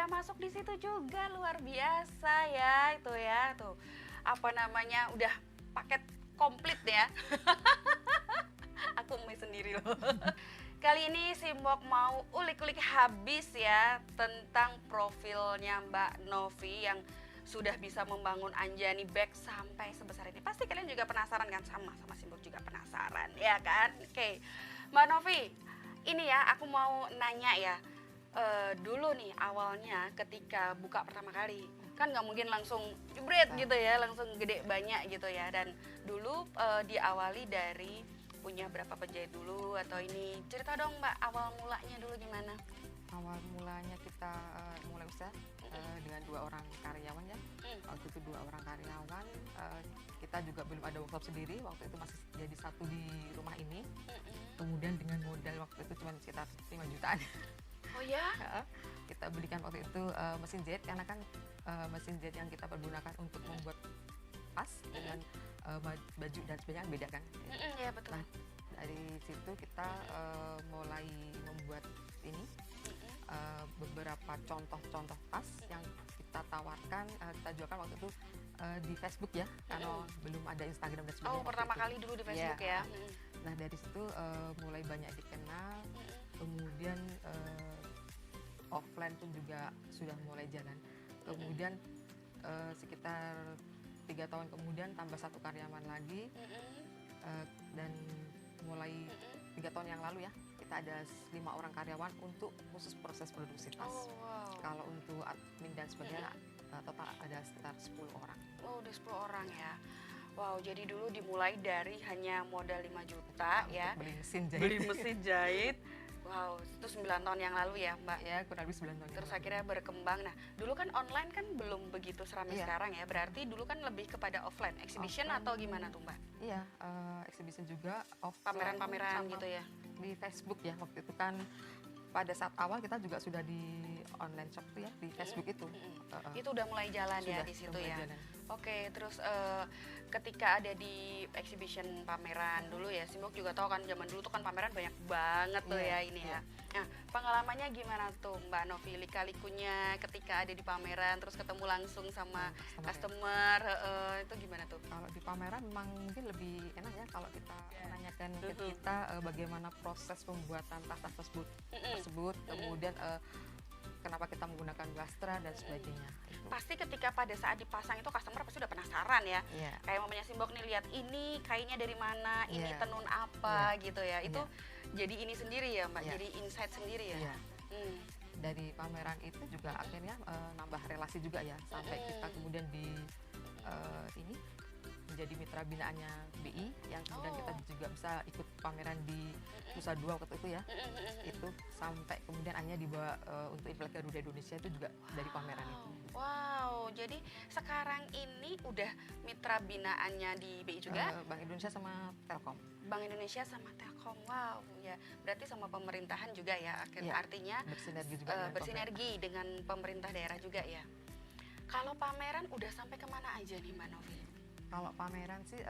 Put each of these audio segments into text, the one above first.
masuk di situ juga, luar biasa ya itu ya tuh. Apa namanya, udah paket komplit ya. Aku mie sendiri loh. Kali ini Simbok mau ulik-ulik habis ya tentang profilnya Mbak Novi yang sudah bisa membangun Anjani Bag sampai sebesar ini. Pasti kalian juga penasaran kan, sama Simbok juga penasaran ya kan. Oke, Mbak Novi, ini ya aku mau nanya ya. Dulu nih awalnya ketika buka pertama kali kan nggak mungkin langsung jebret gitu ya, langsung gede banyak gitu ya. Dan dulu diawali dari punya berapa penjahit dulu atau ini, cerita dong Mbak awal mulanya dulu gimana? Awal mulanya kita mulai usaha dengan 2 orang karyawan ya. Waktu itu 2 orang karyawan, kita juga belum ada workshop sendiri, waktu itu masih jadi satu di rumah ini. Kemudian dengan modal waktu itu cuma sekitar 5 jutaan. Oh ya? Kita belikan waktu itu mesin jahit, karena kan mesin jahit yang kita pergunakan untuk membuat tas dengan baju dan sebagainya beda kan. Ya betul. Nah, dari situ kita mulai membuat ini beberapa contoh-contoh tas yang kita tawarkan, kita jualkan waktu itu di Facebook ya, karena belum ada Instagram dan sebagainya. Oh, pertama kali dulu di Facebook ya. Nah, dari situ mulai banyak dikenal, kemudian offline pun juga sudah mulai jalan. Kemudian sekitar 3 tahun kemudian tambah 1 karyawan lagi, dan mulai 3 tahun yang lalu ya kita ada 5 orang karyawan untuk khusus proses produksi tas. Oh, wow. Kalau untuk admin dan sebagainya total ada sekitar 10 orang. Oh, udah 10 orang ya. Wow, jadi dulu dimulai dari hanya modal 5 juta ya. Beli mesin jahit. Beli mesin jahit. Wow, itu 9 tahun yang lalu ya Mbak? Ya, kurang lebih 9 tahun. Terus akhirnya berkembang. Nah, dulu kan online kan belum begitu seramai sekarang ya. Berarti dulu kan lebih kepada offline, exhibition atau gimana tuh Mbak? Iya, exhibition juga, Pameran-pameran gitu ya? Di Facebook ya, waktu itu kan pada saat awal kita juga sudah di online shop tuh ya, di Facebook itu. Itu udah mulai jalan ya di situ ya? Oke, terus ketika ada di exhibition pameran dulu ya, Simbok juga tahu kan zaman dulu tuh kan pameran banyak banget tuh ya ini ya. Nah, pengalamannya gimana tuh Mbak Novi, lika-likunya ketika ada di pameran terus ketemu langsung sama customer, itu gimana tuh? Kalau di pameran memang mungkin lebih enak ya kalau kita menanyakan ke kita bagaimana proses pembuatan tas-tas tersebut, kemudian kenapa kita menggunakan Glastra dan sebagainya. Pasti ketika pada saat dipasang itu customer pasti udah penasaran ya. Kayak mamanya Simbok nih, lihat ini kainnya dari mana, ini tenun apa gitu ya. Itu jadi ini sendiri ya Mbak, jadi insight sendiri ya. Dari pameran itu juga akhirnya nambah relasi juga ya, sampai kita kemudian di ini menjadi mitra binaannya BI, yang kemudian kita juga bisa ikut pameran di Nusa Dua waktu itu ya. Itu sampai kemudian akhirnya dibawa untuk Imlek Garuda Indonesia itu juga dari pameran itu. Wow, jadi sekarang ini udah mitra binaannya di BI juga? Bank Indonesia sama Telkom. Bank Indonesia sama Telkom, wow ya. Berarti sama pemerintahan juga ya, artinya bersinergi juga bersinergi dengan pemerintah daerah juga ya. Kalau pameran udah sampai kemana aja nih Mbak Novi? Kalau pameran sih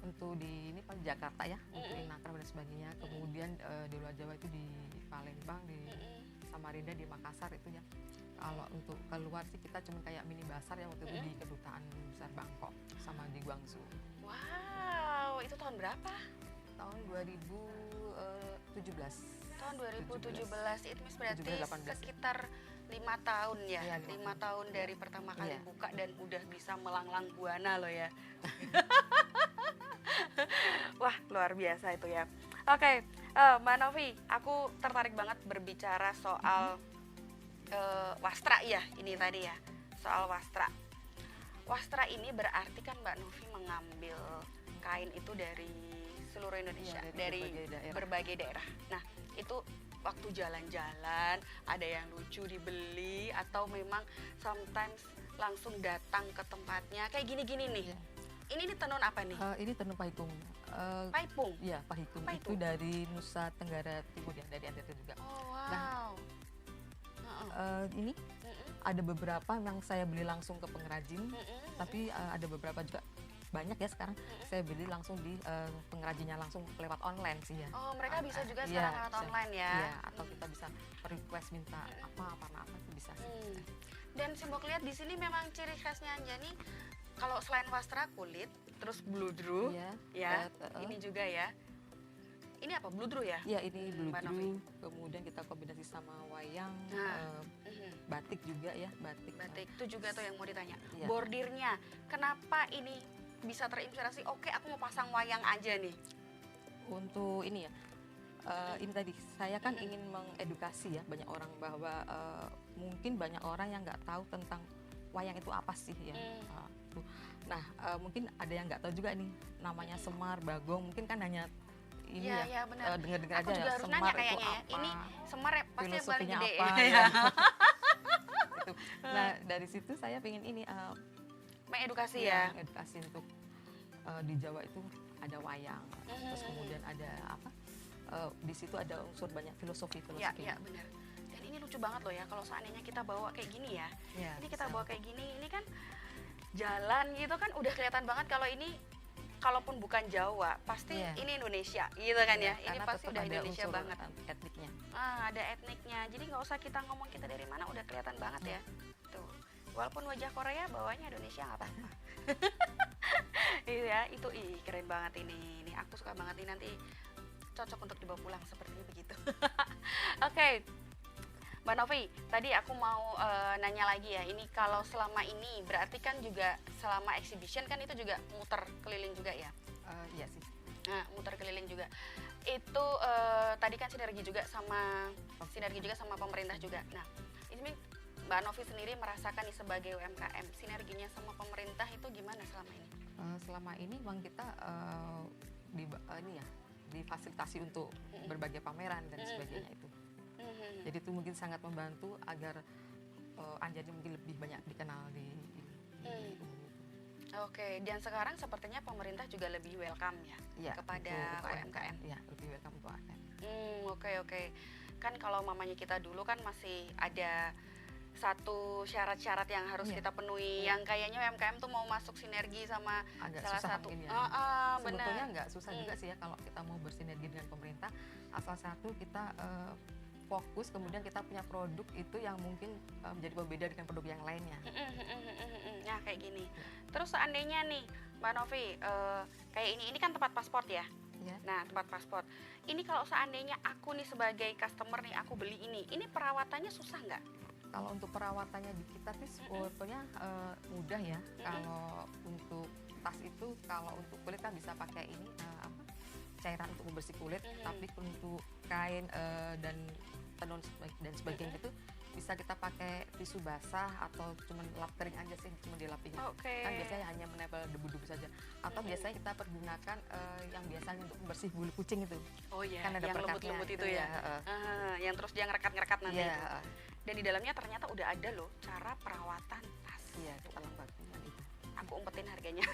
untuk di ini Jakarta ya, untuk Inakra dan sebagainya. Kemudian di luar Jawa itu di Palembang, di Samarinda, di Makassar itu ya. Kalau untuk keluar sih kita cuma kayak mini basar ya waktu itu di Kedutaan Besar Bangkok sama di Guangzhou. Wow, itu tahun berapa? Tahun 2017. Tahun 2017 itu berarti sekitar 5 tahun ya, 5 tahun dari pertama kali buka dan udah bisa melanglang buana loh ya. Wah, luar biasa itu ya. Oke, Mbak Novi, aku tertarik banget berbicara soal wastra ya, ini tadi ya, soal wastra. Wastra ini berarti kan Mbak Novi mengambil kain itu dari seluruh Indonesia, dari berbagai daerah. Nah, itu waktu jalan-jalan ada yang lucu dibeli atau memang sometimes langsung datang ke tempatnya kayak gini-gini nih. Ini tenun apa nih? Ini tenun paikung. Paipung? Iya, paikung. Itu dari Nusa Tenggara Timur ya, dari NTT juga. Oh, wow. Nah, ini ada beberapa yang saya beli langsung ke pengrajin, tapi ada beberapa juga banyak ya sekarang saya beli langsung di pengrajinnya langsung lewat online sih ya. Oh, mereka bisa juga Iya, sekarang lewat bisa. online ya. Iya, atau kita bisa request minta apa itu bisa sih. Dan Simbok lihat di sini memang ciri khasnya Anjani kalau selain wastra kulit, terus bludru, Iya, ya, heeh. ini juga ya. Ini apa bludru ya? Iya, ini Mbak Novi. bludru, kemudian kita kombinasi sama wayang, Nah, batik juga ya, batik. batik itu juga tuh yang mau ditanya. Iya. Bordirnya, kenapa ini bisa terinspirasi? Oke, aku mau pasang wayang aja nih. Untuk ini ya, ini tadi saya kan ingin mengedukasi ya banyak orang bahwa mungkin banyak orang yang nggak tahu tentang wayang itu apa sih ya. Tuh. Nah, mungkin ada yang nggak tahu juga nih namanya Semar, Bagong, mungkin kan hanya ini Iya, ya, iya, benar. dengar-dengar Aku aja juga ya, harus Semar nanya itu kayaknya ya. apa, Ini Semar ya, pasti yang paling filosofinya gede apa ya. ya. Gitu. Nah, dari situ saya pengen ini Mengedukasi ya. edukasi untuk di Jawa itu ada wayang, terus kemudian ada apa? Di situ ada unsur banyak filosofi. Iya, iya, benar. Dan ini lucu banget loh ya kalau seandainya kita bawa kayak gini ya. Ya, Ini kita bisa. bawa kayak gini, ini kan jalan gitu kan udah kelihatan banget kalau ini kalaupun bukan Jawa, pasti Iya. ini Indonesia gitu kan ya. Ini Karena pasti tetap udah ada Indonesia unsur, banget. etniknya. Ada etniknya. Jadi nggak usah kita ngomong kita dari mana, udah kelihatan banget ya. Tuh. Walaupun wajah Korea bawahnya Indonesia nggak apa-apa. Iya, itu keren banget ini. Ini aku suka banget ini, nanti cocok untuk dibawa pulang seperti begitu. Oke. Mbak Novi, tadi aku mau nanya lagi ya. Ini kalau selama ini berarti kan juga selama exhibition kan itu juga muter keliling juga ya. Iya sih. Nah, muter keliling juga. Itu tadi kan sinergi juga sama pemerintah juga. Nah, ini Mbak Novi sendiri merasakan nih sebagai UMKM, sinerginya sama pemerintah itu gimana selama ini? Selama ini memang kita ini ya difasilitasi untuk berbagai pameran dan sebagainya itu. Jadi itu mungkin sangat membantu agar Anjani mungkin lebih banyak dikenal di umum. Oke, dan sekarang sepertinya pemerintah juga lebih welcome ya, Iya, kepada untuk UMKM. Iya, lebih welcome untuk UMKM. Oke. Kan kalau mamanya kita dulu kan masih ada satu syarat-syarat yang harus Iya. kita penuhi, yang kayaknya UMKM tuh mau masuk sinergi sama Agak salah susah satu. mungkin ya. Benar. Sebetulnya nggak susah juga sih ya kalau kita mau bersinergi dengan pemerintah, asal satu kita fokus, kemudian kita punya produk itu yang mungkin menjadi pembeda dengan produk yang lainnya. Nah, kayak gini. Terus seandainya nih, Mbak Novi, kayak ini kan tempat paspor ya. Ya. Nah, tempat paspor. Ini kalau seandainya aku nih sebagai customer nih, aku beli ini perawatannya susah nggak? Kalau untuk perawatannya di kita sih sebetulnya mudah ya. Kalau untuk tas itu, kalau untuk kulit kan bisa pakai ini cairan untuk membersih kulit, tapi untuk kain dan tenun dan sebagainya itu bisa kita pakai tisu basah atau cuma lap kering aja sih, cuma dilapin. Oke. Kan biasanya hanya menempel debu-debu saja. Atau biasanya kita pergunakan yang biasanya untuk membersih bulu kucing itu. Oh iya, Kan ada yang perekatnya lembut-lembut itu ya. Yang terus dia ngerekat-ngerekat nanti Iya, itu. Dan di dalamnya ternyata udah ada loh cara perawatan tas. iya, kita lengkapin itu. Aku umpetin harganya.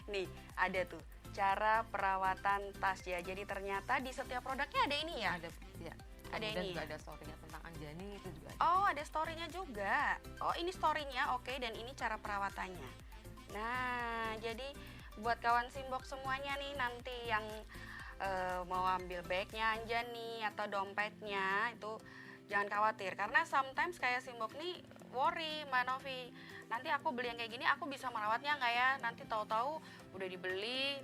Nih, ada tuh cara perawatan tas ya. Jadi ternyata di setiap produknya ada ini ya. Ada, ya. Ada Kemudian ini. juga ada story-nya tentang Anjani itu juga ada. Oh, ada story-nya juga. Oh, ini story-nya, oke, dan ini cara perawatannya. Nah, jadi buat kawan Simbok semuanya nih, nanti yang mau ambil bagnya Anjani atau dompetnya itu jangan khawatir, karena sometimes kayak Simbok nih worry, Mbak Novi, nanti aku beli yang kayak gini aku bisa merawatnya nggak ya, nanti tahu-tahu udah dibeli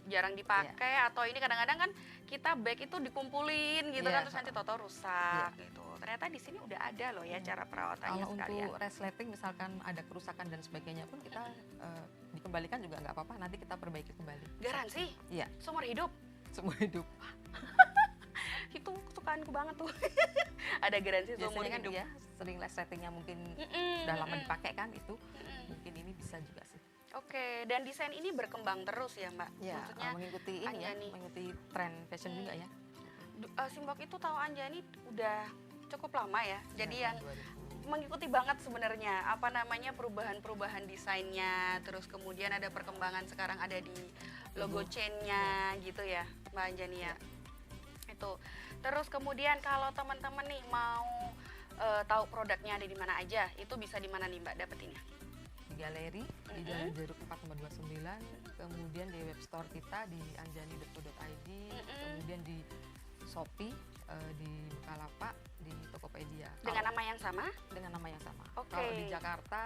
jarang dipakai, atau ini kadang-kadang kan kita bag itu dikumpulin gitu kan, terus nanti tahu-tahu rusak gitu. Ternyata di sini udah ada loh ya cara perawatannya Kalau sekalian. untuk resleting misalkan ada kerusakan dan sebagainya pun kita dikembalikan juga nggak apa-apa, nanti kita perbaiki kembali. Garansi Iya, seumur hidup. seumur hidup. Itu kesukaanku banget tuh. Ada garansi seumur Biasanya kan hidup. ya sering resletingnya mungkin udah lama dipakai kan, itu mungkin ini bisa juga sih. Oke, dan desain ini berkembang terus ya Mbak? Ya, Maksudnya mengikuti ini ya, Anjani. mengikuti tren fashion juga ya. Simbok itu tahu Anjani udah cukup lama ya. Jadi Ya, yang 2000. mengikuti banget sebenarnya apa namanya perubahan-perubahan desainnya, terus kemudian ada perkembangan sekarang ada di logo chain-nya gitu ya Mbak Anjani ya. Itu. Terus kemudian kalau teman-teman nih mau tahu produknya ada di mana aja, itu bisa di mana nih Mbak dapetinnya? Di galeri di Jalan Jeruk 4 nomor 29, kemudian di web store kita di anjani.co.id, kemudian di Shopee, di Bukalapak, di Tokopedia. Dengan nama yang sama? Dengan nama yang sama. Oke. Kalau di Jakarta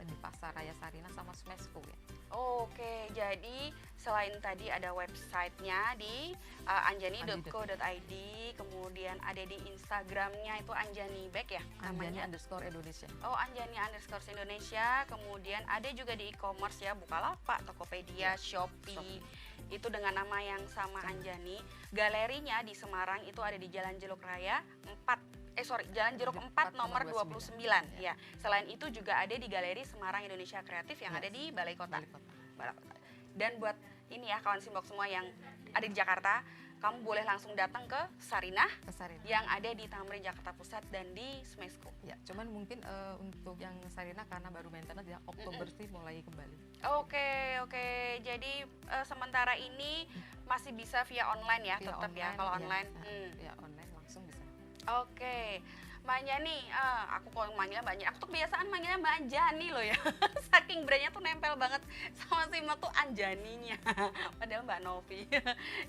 di Pasar Raya Sarina sama Smesco ya. Oke, jadi selain tadi ada websitenya di anjani.co.id, kemudian ada di Instagramnya itu Anjani Bag ya namanya. Anjani_Indonesia. Oh, Anjani_Indonesia, kemudian ada juga di e-commerce ya, Bukalapak, Tokopedia, Shopee. Itu dengan nama yang sama Anjani. Galerinya di Semarang itu ada di Jalan Jeruk Raya 4 Jalan Jeruk 4 nomor 29 ya. Selain itu juga ada di Galeri Semarang Indonesia Kreatif yang ada di Balai Kota. Balai Kota. Dan buat ini ya kawan Simbok semua yang ada di Jakarta, kamu boleh langsung datang ke Sarinah yang ada di Tamrin Jakarta Pusat dan di Smesco. Ya, cuman mungkin untuk yang Sarinah karena baru maintenance ya, Oktober sih mulai kembali. Oke. Jadi sementara ini masih bisa via online ya, Via tetap ya online, kalau ya. online. Ya online langsung bisa. Oke, Mbak Anjani, aku kalau manggilnya Mbak Anjani, aku tuh kebiasaan manggilnya Mbak Anjani loh ya. Saking brandnya tuh nempel banget sama Simak tuh Anjaninya, padahal Mbak Novi.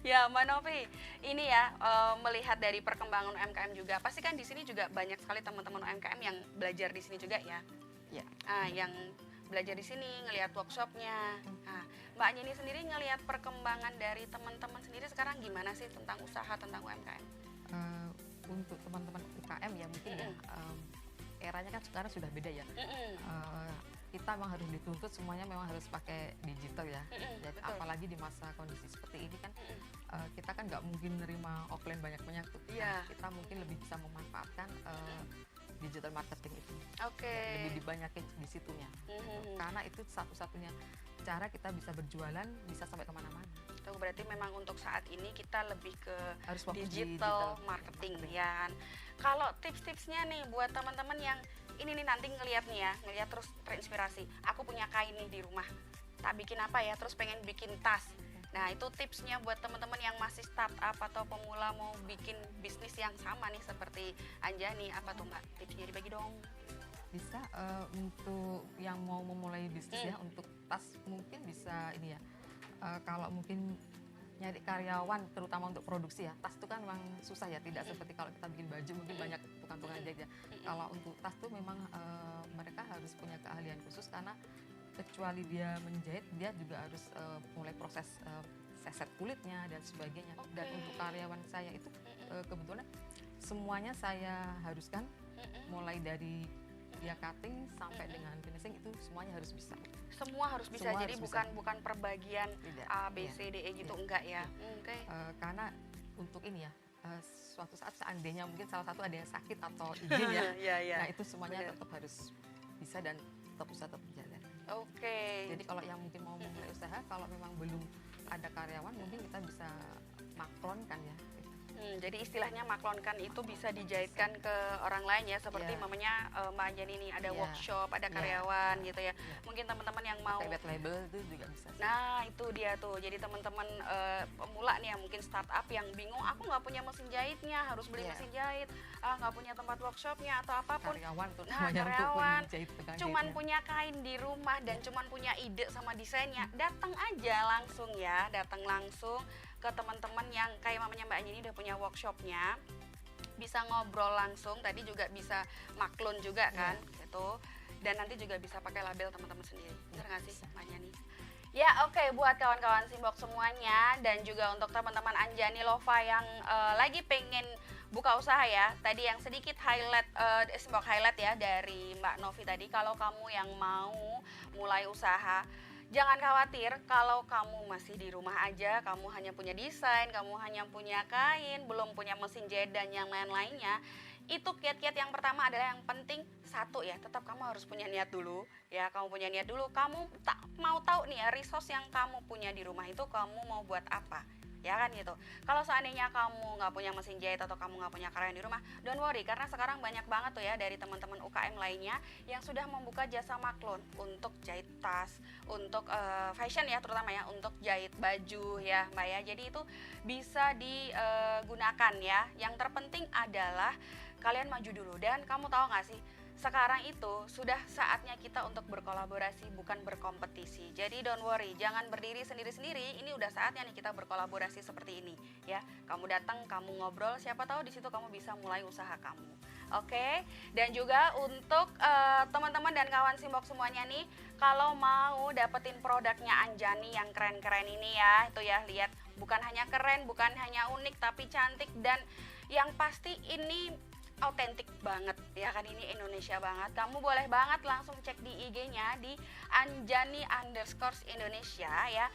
Ya Mbak Novi, ini ya melihat dari perkembangan UMKM juga, pasti kan di sini juga banyak sekali teman-teman UMKM yang belajar di sini juga ya. Ya. Yang belajar di sini, ngelihat workshopnya. Nah, Mbak Anjani sendiri ngelihat perkembangan dari teman-teman sendiri sekarang gimana sih tentang usaha, tentang UMKM? Untuk teman-teman UKM ya mungkin ya eranya kan sekarang sudah beda ya. Kita memang harus dituntut semuanya memang harus pakai digital ya. Jadi apalagi di masa kondisi seperti ini kan kita kan nggak mungkin nerima offline banyak-banyak tuh. Iya. Kita mungkin lebih bisa memanfaatkan digital marketing itu. Oke. Lebih dibanyakin di situnya. Karena itu satu-satunya cara kita bisa berjualan bisa sampai kemana-mana. Itu berarti memang untuk saat ini kita lebih ke Harus fokus di digital marketing ya kan. Kalau tips-tipsnya nih buat teman-teman yang ini nih nanti ngelihat nih ya, ngelihat terus terinspirasi. Aku punya kain nih di rumah, tak bikin apa ya, terus pengen bikin tas. Nah itu tipsnya buat teman-teman yang masih startup atau pemula mau bikin bisnis yang sama nih seperti Anjani, apa tuh Mbak? Tipsnya dibagi dong. Bisa untuk yang mau memulai bisnis ya, untuk tas mungkin bisa ini ya, kalau mungkin nyari karyawan terutama untuk produksi ya, tas itu kan memang susah ya, tidak seperti kalau kita bikin baju mungkin banyak tukang-tukang jahit ya. Kalau untuk tas tuh memang mereka harus punya keahlian khusus karena kecuali dia menjahit, dia juga harus mulai proses seset kulitnya dan sebagainya. Dan untuk karyawan saya itu kebetulan semuanya saya haruskan, mulai dari dia cutting sampai dengan finishing itu semuanya harus bisa. Semua harus bisa, Semua jadi harus bukan perbagian Tidak. A, B, C, D, E gitu, enggak ya? Oke. Karena untuk ini ya, suatu saat seandainya mungkin salah satu ada yang sakit atau izin ya, Iya. nah itu semuanya Benar. tetap harus bisa dan tetap bisa tetap berjalan. Oke. Jadi kalau yang mungkin mau memulai usaha, kalau memang belum ada karyawan, mungkin kita bisa maklonkan ya. Jadi istilahnya maklonkan itu bisa dijahitkan ke orang lain ya, seperti Ya. mamanya Mbak Anjani ini ada Ya. workshop, ada Ya. karyawan gitu ya. Ya. Mungkin teman-teman yang mau, Pakai white label itu juga bisa sih. nah itu dia tuh. Jadi teman-teman pemula nih yang mungkin startup yang bingung, aku nggak punya mesin jahitnya, harus beli Ya. mesin jahit, nggak punya tempat workshopnya atau apapun. Karyawan tuh Nah, namanya untuk karyawan menjahit tukang cuman jahitnya. punya kain di rumah dan cuman punya ide sama desainnya, datang aja langsung ya, datang langsung ke teman-teman yang kayak mamanya Mbak Anjani udah punya workshopnya, bisa ngobrol langsung, tadi juga bisa maklun juga kan gitu, dan nanti juga bisa pakai label teman-teman sendiri. Bener nggak sih Mbak Anjani? Ya oke, buat kawan-kawan Simbok semuanya dan juga untuk teman-teman Anjani Lova yang lagi pengen buka usaha ya, tadi yang sedikit highlight Simbok highlight ya dari Mbak Novi tadi, kalau kamu yang mau mulai usaha, jangan khawatir kalau kamu masih di rumah aja, kamu hanya punya desain, kamu hanya punya kain, belum punya mesin jahit dan yang lain-lainnya. Itu kiat-kiat yang pertama adalah yang penting satu ya, tetap kamu harus punya niat dulu ya, kamu punya niat dulu, kamu tak mau tahu nih ya resource yang kamu punya di rumah itu kamu mau buat apa. Ya kan gitu. Kalau seandainya kamu nggak punya mesin jahit atau kamu nggak punya karyawan di rumah, don't worry, karena sekarang banyak banget tuh ya dari teman-teman UKM lainnya yang sudah membuka jasa maklun untuk jahit tas, untuk fashion ya terutama ya, untuk jahit baju ya Mbak ya. Jadi itu bisa digunakan ya. Yang terpenting adalah kalian maju dulu, dan kamu tahu nggak sih sekarang itu sudah saatnya kita untuk berkolaborasi, bukan berkompetisi. Jadi don't worry, jangan berdiri sendiri-sendiri. Ini udah saatnya nih kita berkolaborasi seperti ini, ya. Kamu datang, kamu ngobrol, siapa tahu di situ kamu bisa mulai usaha kamu. Oke, dan juga untuk teman-teman dan kawan Simbok semuanya nih, kalau mau dapetin produknya Anjani yang keren-keren ini ya, itu ya, lihat, bukan hanya keren, bukan hanya unik, tapi cantik, dan yang pasti ini autentik banget ya kan, ini Indonesia banget. Kamu boleh banget langsung cek di IG-nya di Anjani_Indonesia ya,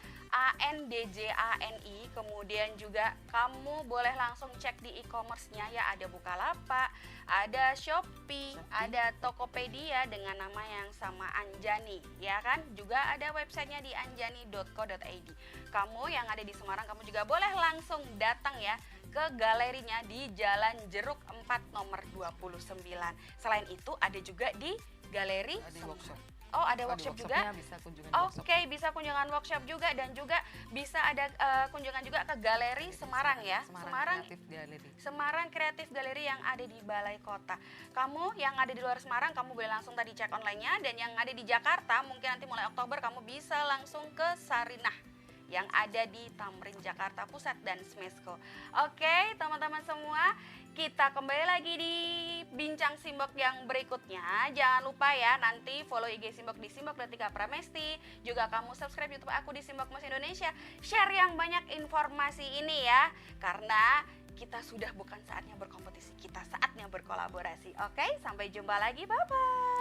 ANDJANI. Kemudian juga kamu boleh langsung cek di e-commerce-nya ya, ada Bukalapak, ada Shopee, ada Tokopedia dengan nama yang sama Anjani ya kan. Juga ada websitenya di anjani.co.id. Kamu yang ada di Semarang, kamu juga boleh langsung datang ya ke galerinya di Jalan Jeruk 4 nomor 29. Selain itu ada juga di galeri workshop. Oh, ada workshop juga. Bisa kunjungan workshop. Oke, bisa kunjungan workshop juga, dan juga bisa ada kunjungan juga ke galeri Semarang ya. Semarang Kreatif Galeri yang ada di Balai Kota. Kamu yang ada di luar Semarang, kamu boleh langsung tadi cek online-nya, dan yang ada di Jakarta mungkin nanti mulai Oktober kamu bisa langsung ke Sarinah yang ada di Tamrin Jakarta Pusat dan Smesco. Oke, teman-teman semua, kita kembali lagi di Bincang Simbok yang berikutnya. Jangan lupa ya, nanti follow IG Simbok di Simbok Latika Pramesti. Juga kamu subscribe YouTube aku di Simbok Mas Indonesia. Share yang banyak informasi ini ya, karena kita sudah bukan saatnya berkompetisi, kita saatnya berkolaborasi. Oke, sampai jumpa lagi, bye-bye.